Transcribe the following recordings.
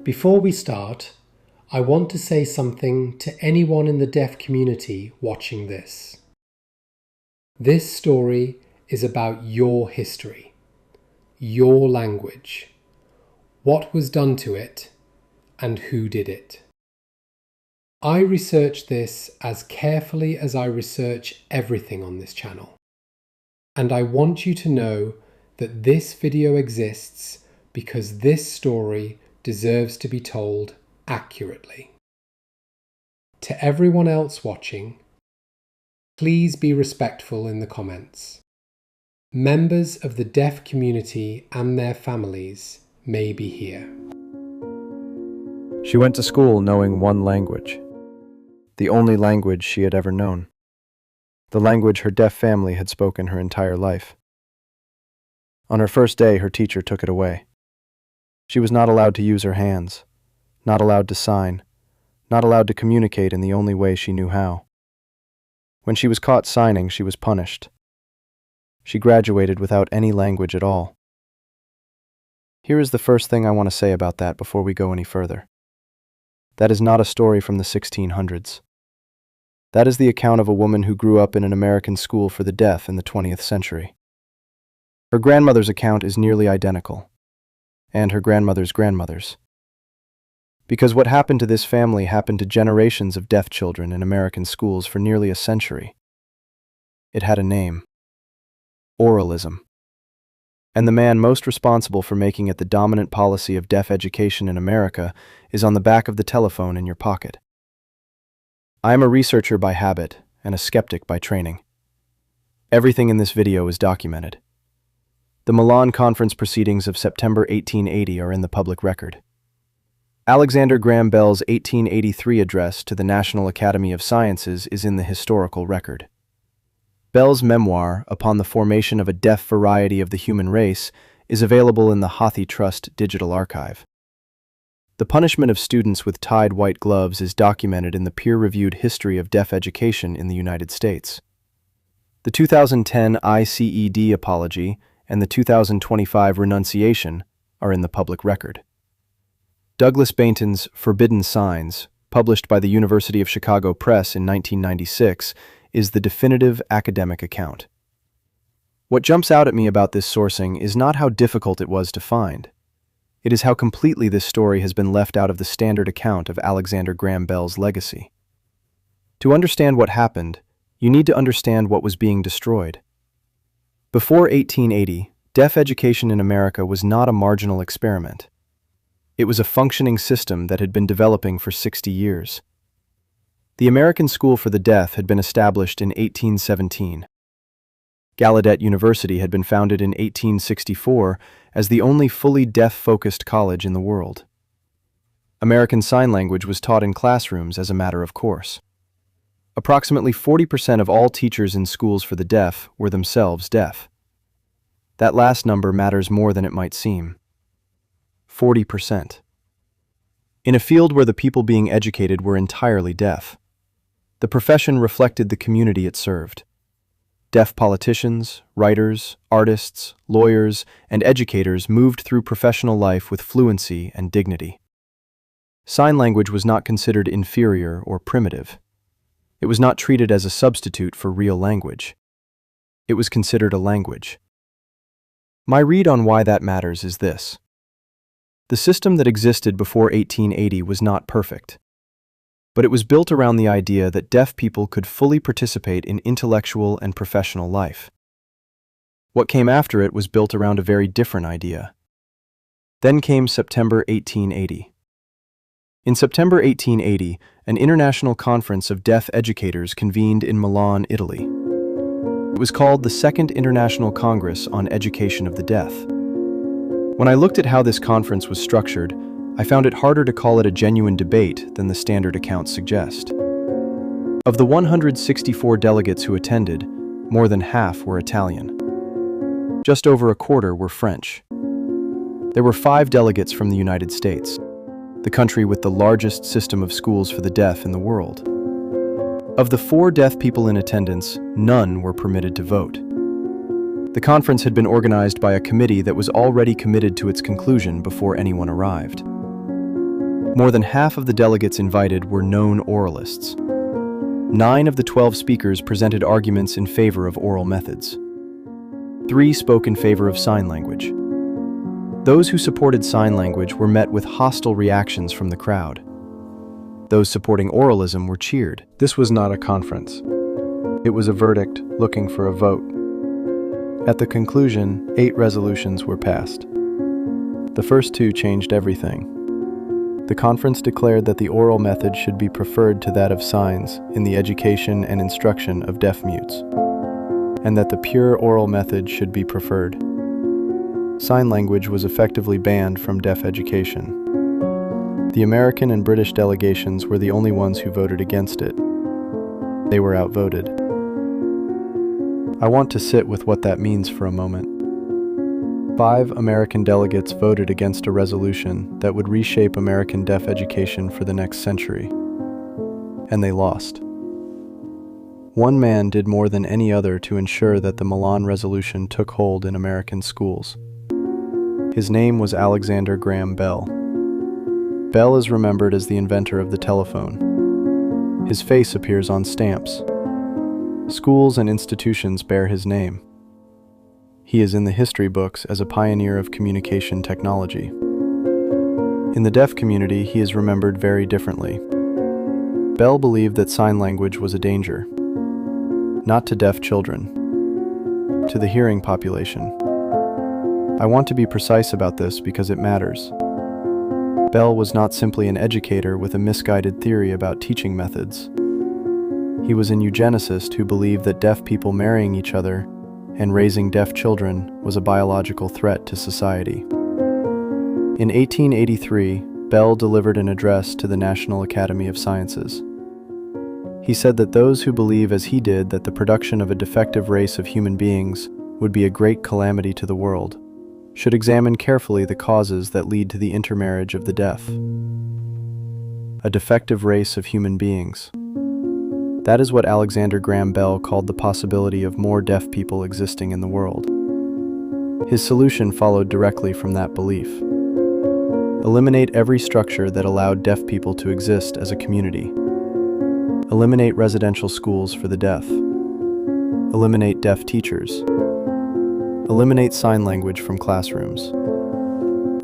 Before we start, I want to say something to anyone in the deaf community watching this. This story is about your history, your language, what was done to it, and who did it. I research this as carefully as I research everything on this channel, and I want you to know that this video exists because this story deserves to be told accurately. To everyone else watching, please be respectful in the comments. Members of the deaf community and their families may be here. She went to school knowing one language, the only language she had ever known, the language her deaf family had spoken her entire life. On her first day, her teacher took it away. She was not allowed to use her hands, not allowed to sign, not allowed to communicate in the only way she knew how. When she was caught signing, she was punished. She graduated without any language at all. Here is the first thing I want to say about that before we go any further. That is not a story from the 1600s. That is the account of a woman who grew up in an American school for the deaf in the 20th century. Her grandmother's account is nearly identical, and her grandmother's grandmother's. Because what happened to this family happened to generations of deaf children in American schools for nearly a century. It had a name: oralism. And the man most responsible for making it the dominant policy of deaf education in America is on the back of the telephone in your pocket. I am a researcher by habit and a skeptic by training. Everything in this video is documented. The Milan Conference proceedings of September 1880 are in the public record. Alexander Graham Bell's 1883 address to the National Academy of Sciences is in the historical record. Bell's memoir, Upon the Formation of a Deaf Variety of the Human Race, is available in the Hathi Trust Digital Archive. The punishment of students with tied white gloves is documented in the peer-reviewed History of Deaf Education in the United States. The 2010 ICED apology and the 2025 renunciation are in the public record. Douglas Bainton's Forbidden Signs, published by the University of Chicago Press in 1996, is the definitive academic account. What jumps out at me about this sourcing is not how difficult it was to find. It is how completely this story has been left out of the standard account of Alexander Graham Bell's legacy. To understand what happened, you need to understand what was being destroyed. Before 1880, deaf education in America was not a marginal experiment. It was a functioning system that had been developing for 60 years. The American School for the Deaf had been established in 1817. Gallaudet University had been founded in 1864 as the only fully deaf-focused college in the world. American Sign Language was taught in classrooms as a matter of course. Approximately 40% of all teachers in schools for the deaf were themselves deaf. That last number matters more than it might seem. 40%. In a field where the people being educated were entirely deaf. The profession reflected the community it served. Deaf politicians, writers, artists, lawyers, and educators moved through professional life with fluency and dignity. Sign language was not considered inferior or primitive. It was not treated as a substitute for real language. It was considered a language. My read on why that matters is this. The system that existed before 1880 was not perfect, but it was built around the idea that deaf people could fully participate in intellectual and professional life. What came after it was built around a very different idea. Then came September 1880. In September 1880, an international conference of deaf educators convened in Milan, Italy. It was called the Second International Congress on Education of the Deaf. When I looked at how this conference was structured, I found it harder to call it a genuine debate than the standard accounts suggest. Of the 164 delegates who attended, more than half were Italian. Just over a quarter were French. There were 5 delegates from the United States, the country with the largest system of schools for the deaf in the world. Of the 4 deaf people in attendance, none were permitted to vote. The conference had been organized by a committee that was already committed to its conclusion before anyone arrived. More than half of the delegates invited were known oralists. 9 of the 12 speakers presented arguments in favor of oral methods. 3 spoke in favor of sign language. Those who supported sign language were met with hostile reactions from the crowd. Those supporting oralism were cheered. This was not a conference. It was a verdict looking for a vote. At the conclusion, 8 resolutions were passed. The first 2 changed everything. The conference declared that the oral method should be preferred to that of signs in the education and instruction of deaf-mutes, and that the pure oral method should be preferred. Sign language was effectively banned from deaf education. The American and British delegations were the only ones who voted against it. They were outvoted. I want to sit with what that means for a moment. 5 American delegates voted against a resolution that would reshape American deaf education for the next century, and they lost. One man did more than any other to ensure that the Milan Resolution took hold in American schools. His name was Alexander Graham Bell. Bell is remembered as the inventor of the telephone. His face appears on stamps. Schools and institutions bear his name. He is in the history books as a pioneer of communication technology. In the deaf community, he is remembered very differently. Bell believed that sign language was a danger, not to deaf children, to the hearing population. I want to be precise about this because it matters. Bell was not simply an educator with a misguided theory about teaching methods. He was an eugenicist who believed that deaf people marrying each other and raising deaf children was a biological threat to society. In 1883, Bell delivered an address to the National Academy of Sciences. He said that those who believe as he did that the production of a defective race of human beings would be a great calamity to the world should examine carefully the causes that lead to the intermarriage of the deaf. A defective race of human beings. That is what Alexander Graham Bell called the possibility of more deaf people existing in the world. His solution followed directly from that belief. Eliminate every structure that allowed deaf people to exist as a community. Eliminate residential schools for the deaf. Eliminate deaf teachers. Eliminate sign language from classrooms.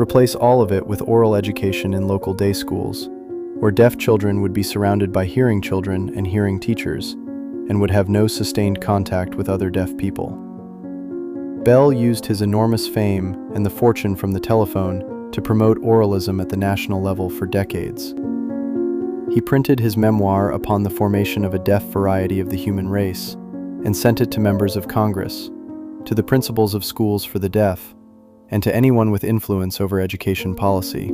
Replace all of it with oral education in local day schools, where deaf children would be surrounded by hearing children and hearing teachers, and would have no sustained contact with other deaf people. Bell used his enormous fame and the fortune from the telephone to promote oralism at the national level for decades. He printed his memoir upon the formation of a deaf variety of the human race, and sent it to members of Congress, to the principals of schools for the deaf, and to anyone with influence over education policy.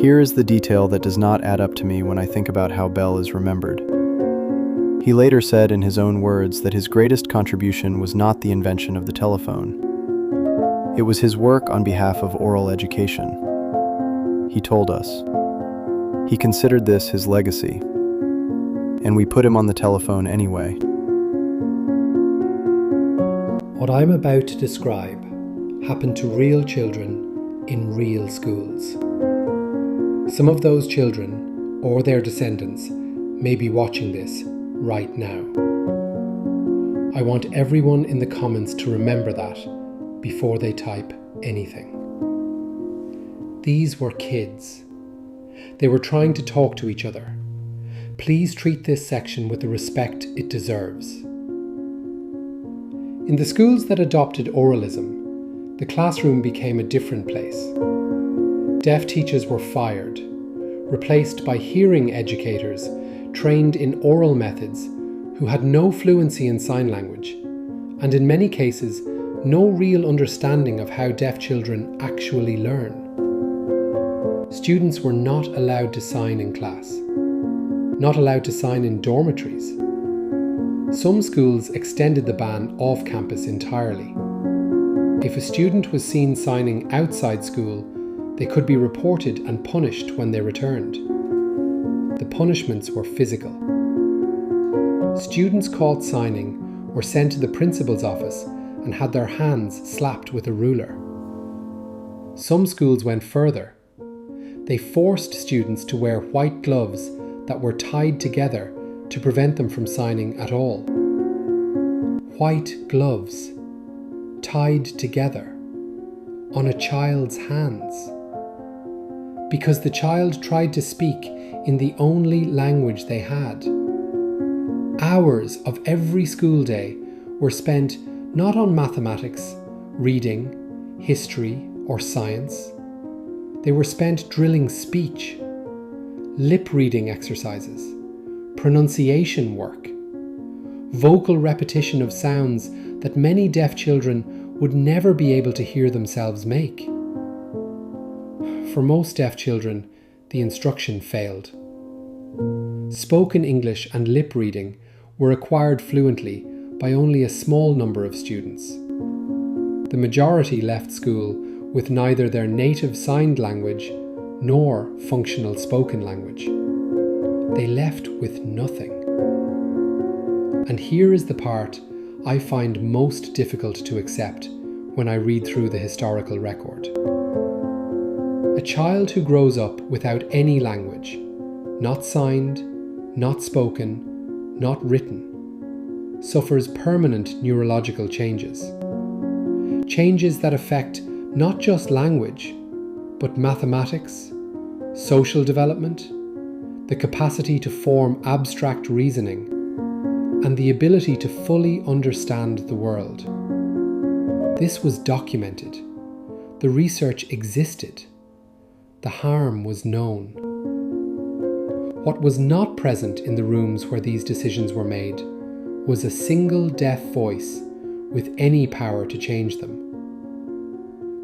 Here is the detail that does not add up to me when I think about how Bell is remembered. He later said in his own words that his greatest contribution was not the invention of the telephone. It was his work on behalf of oral education. He told us. He considered this his legacy, and we put him on the telephone anyway. What I'm about to describe happened to real children in real schools. Some of those children, or their descendants, may be watching this right now. I want everyone in the comments to remember that before they type anything. These were kids. They were trying to talk to each other. Please treat this section with the respect it deserves. In the schools that adopted oralism, the classroom became a different place. Deaf teachers were fired, replaced by hearing educators trained in oral methods who had no fluency in sign language, and in many cases, no real understanding of how deaf children actually learn. Students were not allowed to sign in class, not allowed to sign in dormitories. Some schools extended the ban off campus entirely. If a student was seen signing outside school, they could be reported and punished when they returned. The punishments were physical. Students caught signing were sent to the principal's office and had their hands slapped with a ruler. Some schools went further. They forced students to wear white gloves that were tied together to prevent them from signing at all. White gloves tied together on a child's hands, because the child tried to speak in the only language they had. Hours of every school day were spent not on mathematics, reading, history, or science. They were spent drilling speech, lip reading exercises, pronunciation work, vocal repetition of sounds that many deaf children would never be able to hear themselves make. For most deaf children, the instruction failed. Spoken English and lip reading were acquired fluently by only a small number of students. The majority left school with neither their native signed language nor functional spoken language. They left with nothing. And here is the part I find most difficult to accept when I read through the historical record. A child who grows up without any language, not signed, not spoken, not written, suffers permanent neurological changes. Changes that affect not just language, but mathematics, social development, the capacity to form abstract reasoning, and the ability to fully understand the world. This was documented. The research existed. The harm was known. What was not present in the rooms where these decisions were made was a single deaf voice with any power to change them.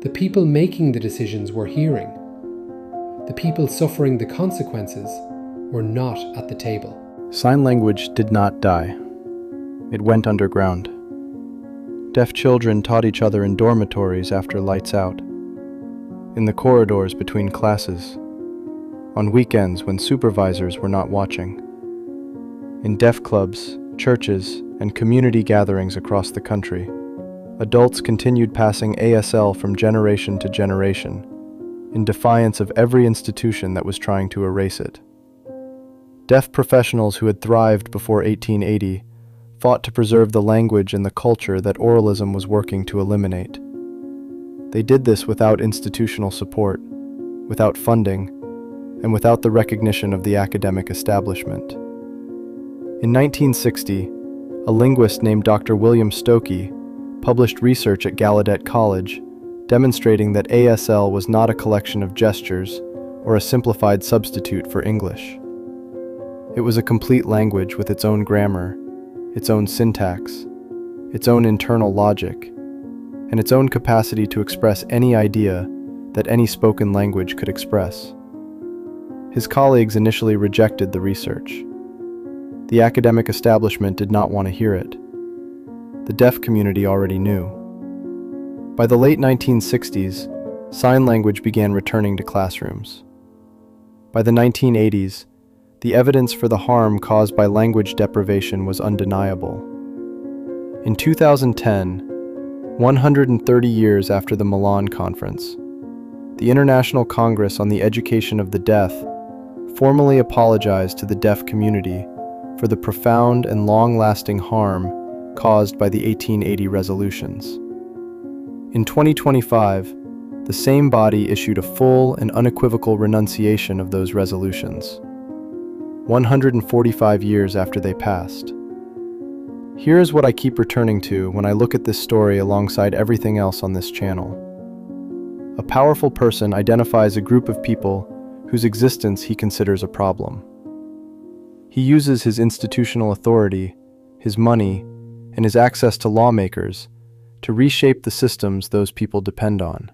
The people making the decisions were hearing. The people suffering the consequences were not at the table. Sign language did not die. It went underground. Deaf children taught each other in dormitories after lights out, in the corridors between classes, on weekends when supervisors were not watching, in deaf clubs, churches, and community gatherings across the country. Adults continued passing ASL from generation to generation, in defiance of every institution that was trying to erase it. Deaf professionals who had thrived before 1880 fought to preserve the language and the culture that oralism was working to eliminate. They did this without institutional support, without funding, and without the recognition of the academic establishment. In 1960, a linguist named Dr. William Stokoe published research at Gallaudet College demonstrating that ASL was not a collection of gestures or a simplified substitute for English. It was a complete language with its own grammar, its own syntax, its own internal logic, and its own capacity to express any idea that any spoken language could express. His colleagues initially rejected the research. The academic establishment did not want to hear it. The deaf community already knew. By the late 1960s, sign language began returning to classrooms. By the 1980s, the evidence for the harm caused by language deprivation was undeniable. In 2010, 130 years after the Milan Conference, the International Congress on the Education of the Deaf formally apologized to the deaf community for the profound and long-lasting harm caused by the 1880 resolutions. In 2025, the same body issued a full and unequivocal renunciation of those resolutions, 145 years after they passed. Here is what I keep returning to when I look at this story alongside everything else on this channel. A powerful person identifies a group of people whose existence he considers a problem. He uses his institutional authority, his money, and his access to lawmakers to reshape the systems those people depend on.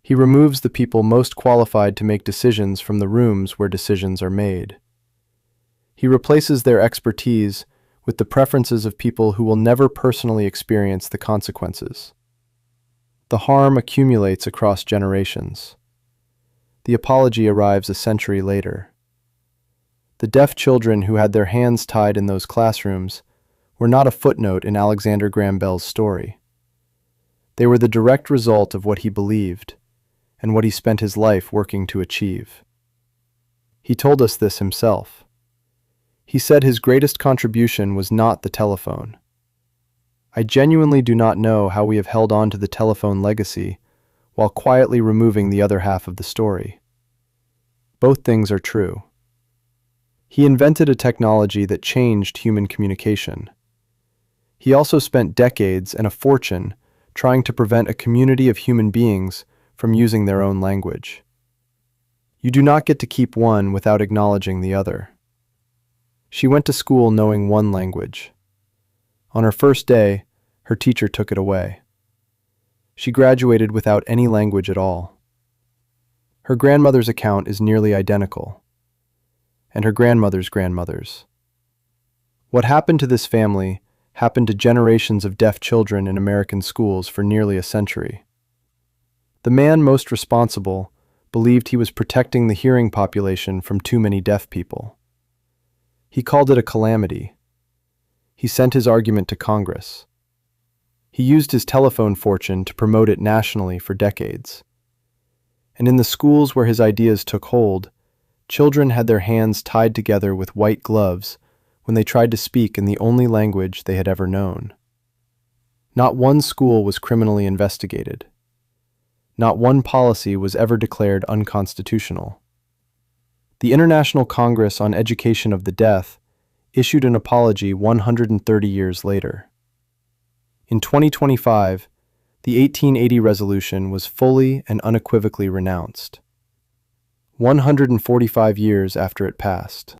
He removes the people most qualified to make decisions from the rooms where decisions are made. He replaces their expertise with the preferences of people who will never personally experience the consequences. The harm accumulates across generations. The apology arrives a century later. The deaf children who had their hands tied in those classrooms were not a footnote in Alexander Graham Bell's story. They were the direct result of what he believed, and what he spent his life working to achieve. He told us this himself. He said his greatest contribution was not the telephone. I genuinely do not know how we have held on to the telephone legacy while quietly removing the other half of the story. Both things are true. He invented a technology that changed human communication. He also spent decades and a fortune trying to prevent a community of human beings from using their own language. You do not get to keep one without acknowledging the other. She went to school knowing one language. On her first day, her teacher took it away. She graduated without any language at all. Her grandmother's account is nearly identical, and her grandmother's grandmother's. What happened to this family happened to generations of deaf children in American schools for nearly a century. The man most responsible believed he was protecting the hearing population from too many deaf people. He called it a calamity. He sent his argument to Congress. He used his telephone fortune to promote it nationally for decades. And in the schools where his ideas took hold, children had their hands tied together with white gloves when they tried to speak in the only language they had ever known. Not one school was criminally investigated. Not one policy was ever declared unconstitutional. The International Congress on Education of the Deaf issued an apology 130 years later. In 2025, the 1880 resolution was fully and unequivocally renounced, 145 years after it passed.